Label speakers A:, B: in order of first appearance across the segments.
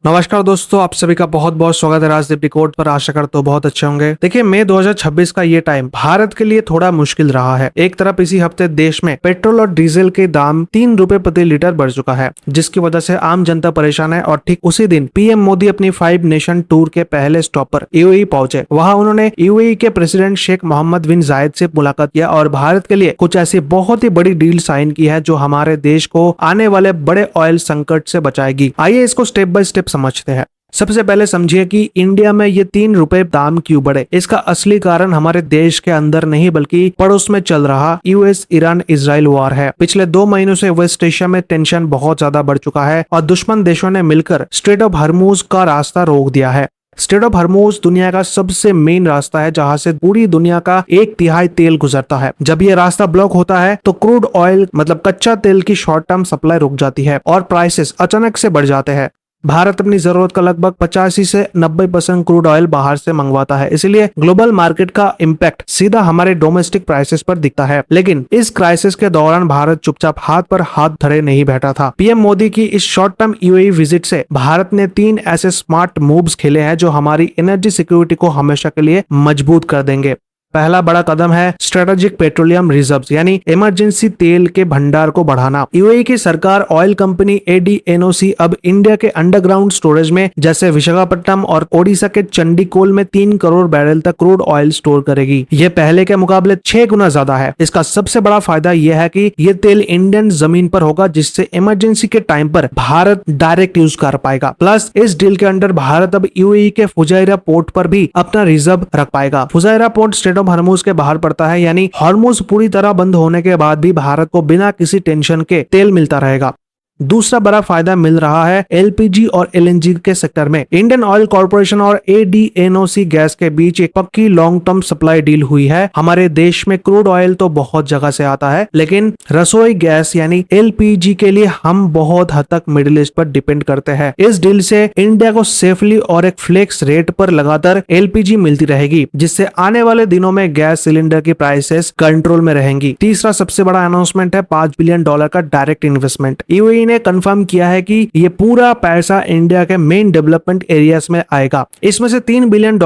A: नमस्कार दोस्तों, आप सभी का बहुत बहुत स्वागत है राजदीप रिकॉर्ड पर। आशा करता हूँ बहुत अच्छे होंगे। देखिए, मई 2026 का ये टाइम भारत के लिए थोड़ा मुश्किल रहा है। एक तरफ इसी हफ्ते देश में पेट्रोल और डीजल के दाम 3 रुपए प्रति लीटर बढ़ चुका है, जिसकी वजह से आम जनता परेशान है। और ठीक उसी दिन पीएम मोदी अपनी 5 नेशन टूर के पहले स्टॉप पर यूएई पहुंचे। वहां उन्होंने यूएई के प्रेसिडेंट शेख मोहम्मद बिन जायद से मुलाकात किया और भारत के लिए कुछ ऐसी बहुत ही बड़ी डील साइन की है जो हमारे देश को आने वाले बड़े ऑयल संकट से बचाएगी। आइए इसको स्टेप बाय स्टेप समझते हैं। सबसे पहले समझिए कि इंडिया में ये 3 रुपए दाम क्यों बढ़े। इसका असली कारण हमारे देश के अंदर नहीं बल्कि पड़ोस में चल रहा यूएस ईरान इजराइल वॉर है। पिछले 2 महीनों से वेस्ट एशिया में टेंशन बहुत ज्यादा बढ़ चुका है और दुश्मन देशों ने मिलकर स्ट्रेट ऑफ हॉर्मुज का रास्ता रोक दिया है। स्ट्रेट ऑफ हॉर्मुज दुनिया का सबसे मेन रास्ता है जहां से पूरी दुनिया का 1/3 तेल गुजरता है। जब ये रास्ता ब्लॉक होता है तो क्रूड ऑयल मतलब कच्चा तेल की शॉर्ट टर्म सप्लाई रुक जाती है और प्राइसेस अचानक से बढ़ जाते हैं। भारत अपनी जरूरत का लगभग 85 से 90% क्रूड ऑयल बाहर से मंगवाता है, इसलिए ग्लोबल मार्केट का इम्पैक्ट सीधा हमारे डोमेस्टिक प्राइसेस पर दिखता है। लेकिन इस क्राइसिस के दौरान भारत चुपचाप हाथ पर हाथ धरे नहीं बैठा था। पीएम मोदी की इस शॉर्ट टर्म यूएई विजिट से भारत ने 3 ऐसे स्मार्ट मूव्स खेले हैं जो हमारी एनर्जी सिक्योरिटी को हमेशा के लिए मजबूत कर देंगे। पहला बड़ा कदम है स्ट्रेटेजिक पेट्रोलियम रिजर्व्स यानी इमरजेंसी तेल के भंडार को बढ़ाना। यूएई की सरकार ऑयल कंपनी एडीएनओसी अब इंडिया के अंडरग्राउंड स्टोरेज में जैसे विशाखापट्टनम और ओडिशा के चंडीकोल में 3 करोड़ बैरल तक क्रूड ऑयल स्टोर करेगी। ये पहले के मुकाबले 6 गुना ज्यादा है। इसका सबसे बड़ा फायदा यह है कि ये तेल इंडियन जमीन पर होगा, जिससे इमरजेंसी के टाइम पर भारत डायरेक्ट यूज कर पाएगा। प्लस इस डील के अंडर भारत अब यूएई के फुजैरा पोर्ट पर भी अपना रिजर्व रख पाएगा। Fujairah port state of Hormuz के बाहर पड़ता है, यानी हॉर्मुज पूरी तरह बंद होने के बाद भी भारत को बिना किसी टेंशन के तेल मिलता रहेगा। दूसरा बड़ा फायदा मिल रहा है एलपीजी और एलएनजी के सेक्टर में। इंडियन ऑयल कॉर्पोरेशन और एडीएनओसी गैस के बीच एक पक्की लॉन्ग टर्म सप्लाई डील हुई है। हमारे देश में क्रूड ऑयल तो बहुत जगह से आता है, लेकिन रसोई गैस यानी एलपीजी के लिए हम बहुत हद तक मिडिल ईस्ट पर डिपेंड करते हैं। इस डील से इंडिया को सेफली और एक फ्लेक्स रेट पर लगातार एलपीजी मिलती रहेगी, जिससे आने वाले दिनों में गैस सिलेंडर की प्राइसेस कंट्रोल में रहेंगी। तीसरा सबसे बड़ा अनाउंसमेंट है $5 बिलियन का डायरेक्ट इन्वेस्टमेंट। यूएई ने कंफर्म किया है कि ये पूरा पैसा इंडिया के मेन डेवलपमेंट एरियाज में आएगा। इसमें से $3 बिलियन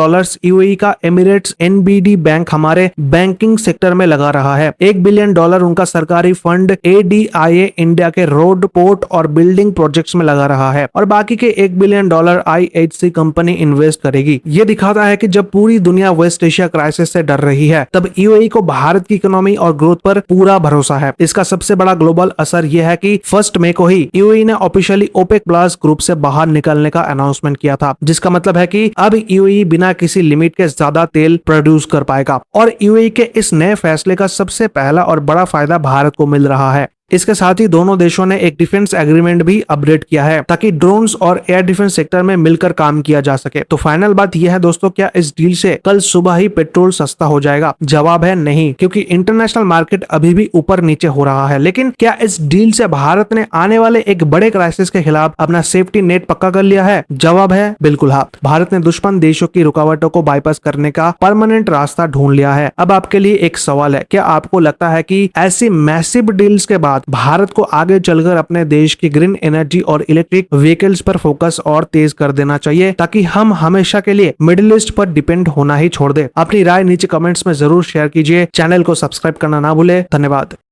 A: यूएई का एमिरेट्स एनबीडी बैंक हमारे बैंकिंग सेक्टर में लगा रहा है। $1 बिलियन उनका सरकारी फंड एडीआईए इंडिया के रोड, पोर्ट और बिल्डिंग प्रोजेक्ट्स में लगा रहा है और बाकी के $1 बिलियन आईएचसी कंपनी इन्वेस्ट करेगी। ये दिखाता है कि जब पूरी दुनिया वेस्ट एशिया क्राइसिस से डर रही है, तब यूएई को भारत की इकोनॉमी और ग्रोथ पर पूरा भरोसा है। इसका सबसे बड़ा ग्लोबल असर यह है कि 1 मई को ही यूएई ने ऑफिशियली ओपेक प्लस ग्रुप से बाहर निकलने का अनाउंसमेंट किया था, जिसका मतलब है कि अब यूएई बिना किसी लिमिट के ज्यादा तेल प्रोड्यूस कर पाएगा। और यूएई के इस नए फैसले का सबसे पहला और बड़ा फायदा भारत को मिल रहा है। इसके साथ ही दोनों देशों ने एक डिफेंस एग्रीमेंट भी अपडेट किया है ताकि ड्रोन्स और एयर डिफेंस सेक्टर में मिलकर काम किया जा सके। तो फाइनल बात यह है दोस्तों, क्या इस डील से कल सुबह ही पेट्रोल सस्ता हो जाएगा? जवाब है नहीं, क्योंकि इंटरनेशनल मार्केट अभी भी ऊपर नीचे हो रहा है। लेकिन क्या इस डील से भारत ने आने वाले एक बड़े क्राइसिस के खिलाफ अपना सेफ्टी नेट पक्का कर लिया है? जवाब है बिल्कुल हाँ। भारत ने दुश्मन देशों की रुकावटों को बाईपास करने का परमानेंट रास्ता ढूंढ लिया है। अब आपके लिए एक सवाल है, क्या आपको लगता है कि ऐसी मैसिव डील्स के बाद भारत को आगे चलकर अपने देश की ग्रीन एनर्जी और इलेक्ट्रिक व्हीकल्स पर फोकस और तेज कर देना चाहिए, ताकि हम हमेशा के लिए मिडिल ईस्ट पर डिपेंड होना ही छोड़ दे? अपनी राय नीचे कमेंट्स में जरूर शेयर कीजिए। चैनल को सब्सक्राइब करना ना भूले। धन्यवाद।